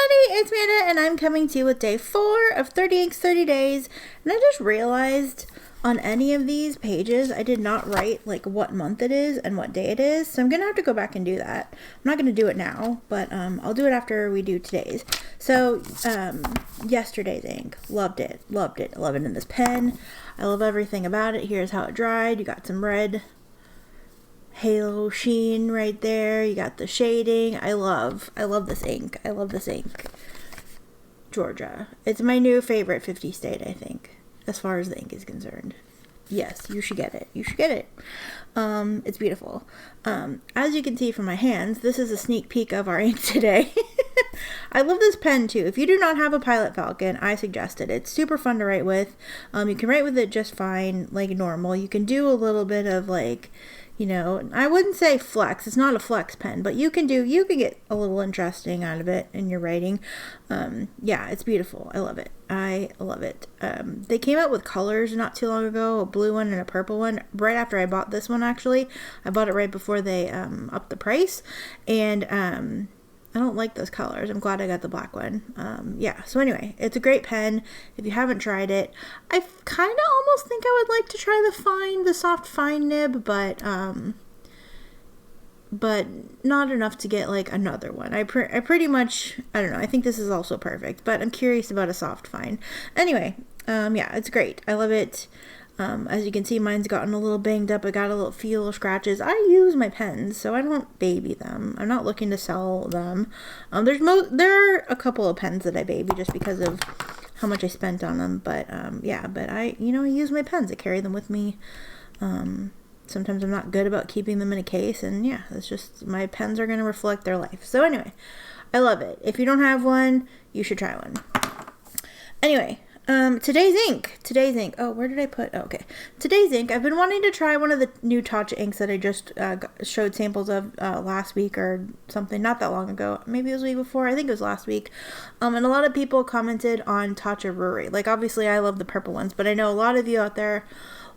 everybody, it's Amanda, and I'm coming to you with day 4 of 30 Inks 30 Days, and I just realized on any of these pages, I did not write like what month it is and what day it is, so I'm going to have to go back and do that. I'm not going to do it now, but I'll do it after we do today's. So, yesterday's ink, loved it, I love it in this pen, I love everything about it. Here's how it dried. You got some red halo sheen right there. You got the shading. I love this ink. I love this ink. Georgia. It's my new favorite 50 state, I think, as far as the ink is concerned. Yes, you should get it. You should get it. It's beautiful. As you can see from my hands, this is a sneak peek of our ink today. I love this pen too. If you do not have a Pilot Falcon, I suggest it. It's super fun to write with. You can write with it just fine, like normal. You can do a little bit of like, you know, I wouldn't say flex. It's not a flex pen, but you can get a little interesting out of it in your writing. Yeah, it's beautiful. I love it. I love it. They came out with colors not too long ago, a blue one and a purple one, right after I bought this one, actually. I bought it right before they upped the price, and I don't like those colors. I'm glad I got the black one. Yeah, so anyway, it's a great pen. If you haven't tried it, I kind of almost think I would like to try the soft fine nib, but not enough to get like another one. I pretty much, I don't know, I think this is also perfect, but I'm curious about a soft fine. Anyway, yeah, it's great. I love it. As you can see, mine's gotten a little banged up. I got a few little scratches. I use my pens, so I don't baby them. I'm not looking to sell them. There are a couple of pens that I baby just because of how much I spent on them. But yeah, but I use my pens. I carry them with me. Sometimes I'm not good about keeping them in a case, and yeah, it's just my pens are going to reflect their life. So anyway, I love it. If you don't have one, you should try one. Anyway. Today's ink. Oh, where did I put? Oh, okay. Today's ink. I've been wanting to try one of the new Taccia inks that I just showed samples of last week or something, not that long ago. Maybe it was the week before. I think it was last week. And a lot of people commented on Taccia Ruri. Like, obviously, I love the purple ones, but I know a lot of you out there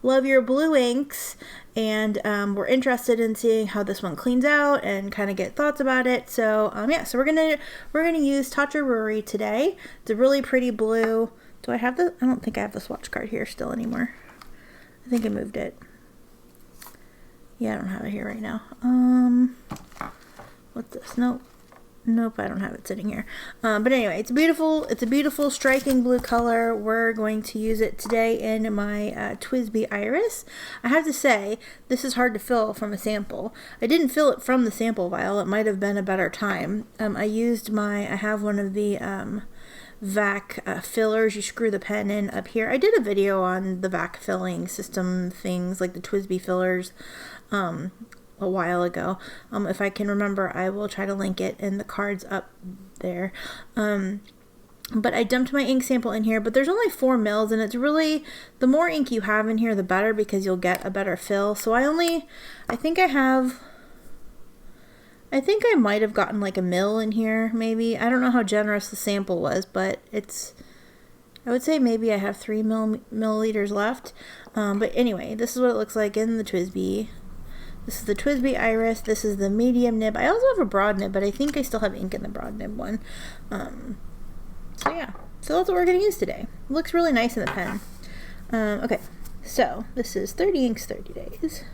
love your blue inks, and we're interested in seeing how this one cleans out and kind of get thoughts about it. So, yeah. So we're gonna use Taccia Ruri today. It's a really pretty blue. Do I have the? I don't think I have the swatch card here still anymore. I think I moved it. Yeah, I don't have it here right now. What's this? Nope, I don't have it sitting here. But anyway, it's beautiful. It's a beautiful, striking blue color. We're going to use it today in my TWSBI Iris. I have to say, this is hard to fill from a sample. I didn't fill it from the sample vial. It might have been a better time. I have one of the vac fillers. You screw the pen in up here. I did a video on the vac filling system things, like the TWSBI fillers, a while ago. If I can remember, I will try to link it in the cards up there. But I dumped my ink sample in here, but there's only 4 mils, and it's really, the more ink you have in here, the better, because you'll get a better fill. So I think I might have gotten like a mil in here, maybe. I don't know how generous the sample was, but I would say maybe I have 3 milliliters left. But anyway, this is what it looks like in the TWSBI. This is the TWSBI Iris. This is the medium nib. I also have a broad nib, but I think I still have ink in the broad nib one. So yeah, so that's what we're going to use today. It looks really nice in the pen. Okay, so this is 30 Inks 30 Days.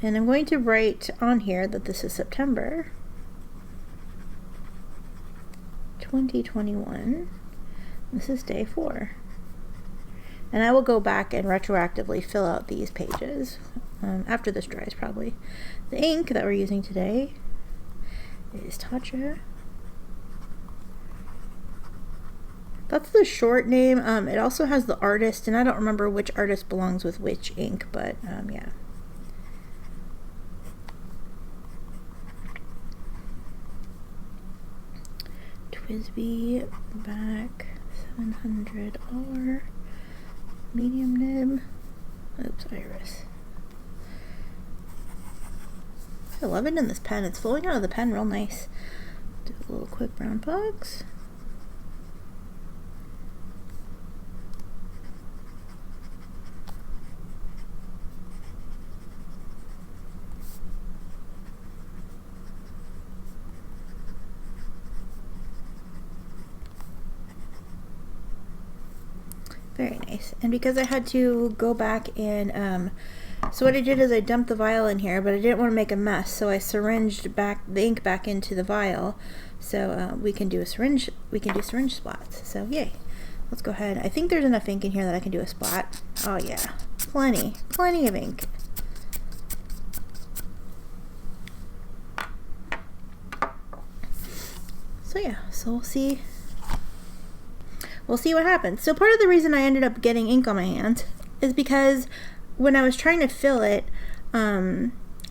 And I'm going to write on here that this is September 2021. This is day 4. And I will go back and retroactively fill out these pages after this dries, probably. The ink that we're using today is Taccia. That's the short name. It also has the artist, and I don't remember which artist belongs with which ink, but yeah. TWSBI back 700R medium nib. Oops, Iris. I love it in this pen. It's flowing out of the pen real nice. Do a little quick brown box. nice. And because I had to go back and, so what I did is I dumped the vial in here, but I didn't want to make a mess, so I syringed back the ink back into the vial, so we can do syringe splats. So yay. Let's go ahead. I think there's enough ink in here that I can do a splat. Oh yeah, plenty of ink. So yeah, so we'll see what happens. So part of the reason I ended up getting ink on my hands is because when I was trying to fill it, I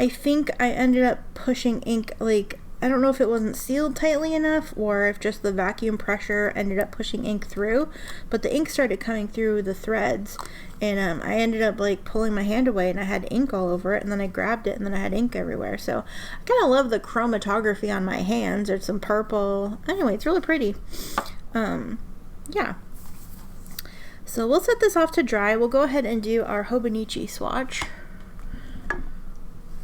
think I ended up pushing ink, like, I don't know if it wasn't sealed tightly enough or if just the vacuum pressure ended up pushing ink through, but the ink started coming through the threads, and I ended up like pulling my hand away and I had ink all over it, and then I grabbed it and then I had ink everywhere. So I kind of love the chromatography on my hands. There's some purple. Anyway, it's really pretty. Yeah. So we'll set this off to dry. We'll go ahead and do our Hobonichi swatch.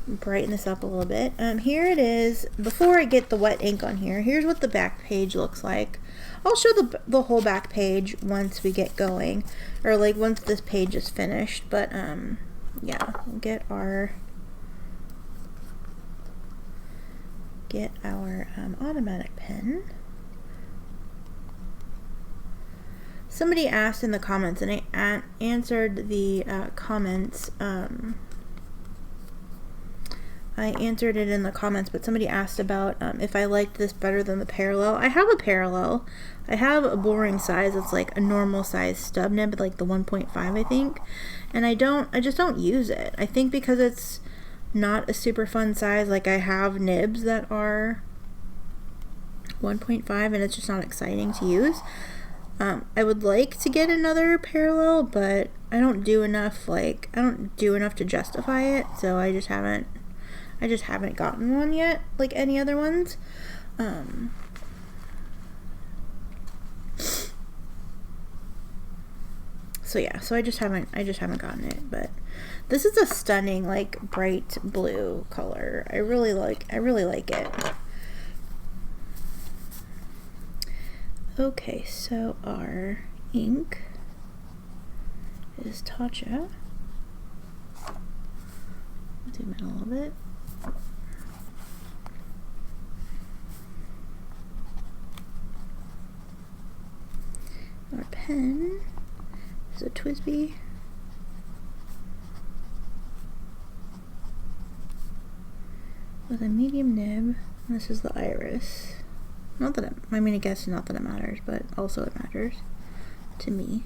Brighten this up a little bit. Here it is. Before I get the wet ink on here, here's what the back page looks like. I'll show the whole back page once we get going, or like once this page is finished. But yeah, we'll get our automatic pen. Somebody asked in the comments, and I answered the comments. I answered it in the comments, but somebody asked about if I liked this better than the parallel. I have a parallel. I have a boring size. It's like a normal size stub nib, like the 1.5, I think. And I just don't use it. I think because it's not a super fun size. Like, I have nibs that are 1.5 and it's just not exciting to use. I would like to get another parallel, but I don't do enough to justify it, so I just haven't gotten one yet, like any other ones. So yeah, so I just haven't gotten it, but this is a stunning, like, bright blue color. I really like it. Okay, so our ink is Taccia. Zoom in a little bit. Our pen is a TWSBI. With a medium nib. This is the iris. Not that I guess not that it matters, but also it matters to me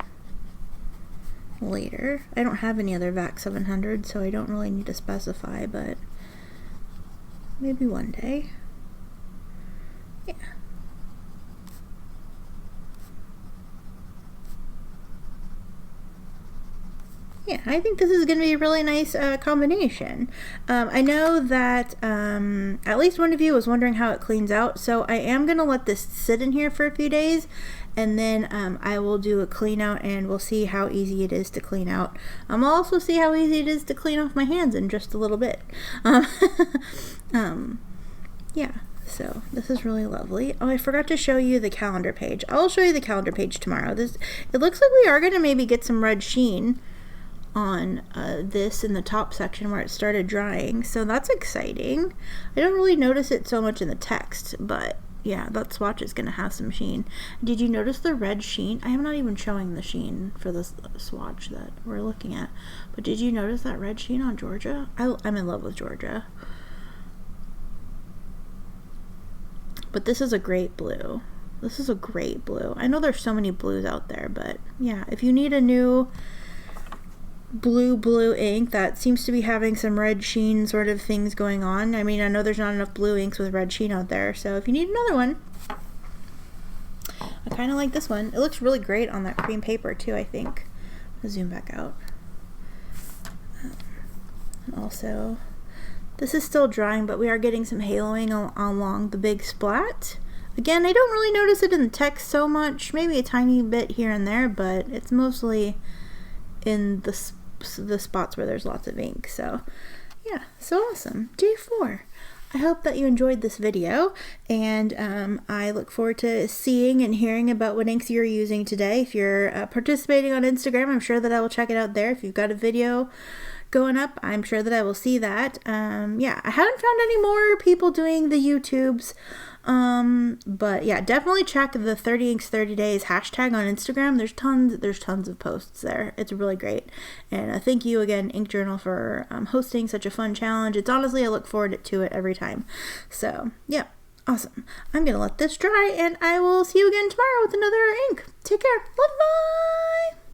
later. I don't have any other VAC 700, so I don't really need to specify, but maybe one day. Yeah. Yeah, I think this is going to be a really nice combination. I know that at least one of you was wondering how it cleans out, so I am going to let this sit in here for a few days, and then I will do a clean out, and we'll see how easy it is to clean out. I'll also see how easy it is to clean off my hands in just a little bit. Yeah, so this is really lovely. Oh, I forgot to show you the calendar page. I'll show you the calendar page tomorrow. It looks like we are going to maybe get some red sheen on this in the top section where it started drying, so that's exciting. I don't really notice it so much in the text, but yeah, that swatch is going to have some sheen. Did you notice the red sheen? I am not even showing the sheen for this swatch that we're looking at, but did you notice that red sheen on Georgia? I'm in love with Georgia. But this is a great blue. This is a great blue. I know there's so many blues out there, but yeah, if you need a new blue ink that seems to be having some red sheen sort of things going on. I mean, I know there's not enough blue inks with red sheen out there, so if you need another one, I kind of like this one. It looks really great on that cream paper too, I think. I'll zoom back out. And also, this is still drying, but we are getting some haloing along the big splat. Again, I don't really notice it in the text so much, maybe a tiny bit here and there, but it's mostly in the spots where there's lots of ink. So yeah, so awesome. Day 4. I hope that you enjoyed this video, and I look forward to seeing and hearing about what inks you're using today. If you're participating on Instagram, I'm sure that I will check it out there. If you've got a video going up, I'm sure that I will see that. Yeah, I haven't found any more people doing the YouTubes, but yeah, definitely check the 30Inks30Days hashtag on Instagram. There's tons of posts there. It's really great. And thank you again, Ink Journal, for hosting such a fun challenge. It's honestly, I look forward to it every time. So yeah, awesome. I'm gonna let this dry, and I will see you again tomorrow with another ink. Take care. Bye bye.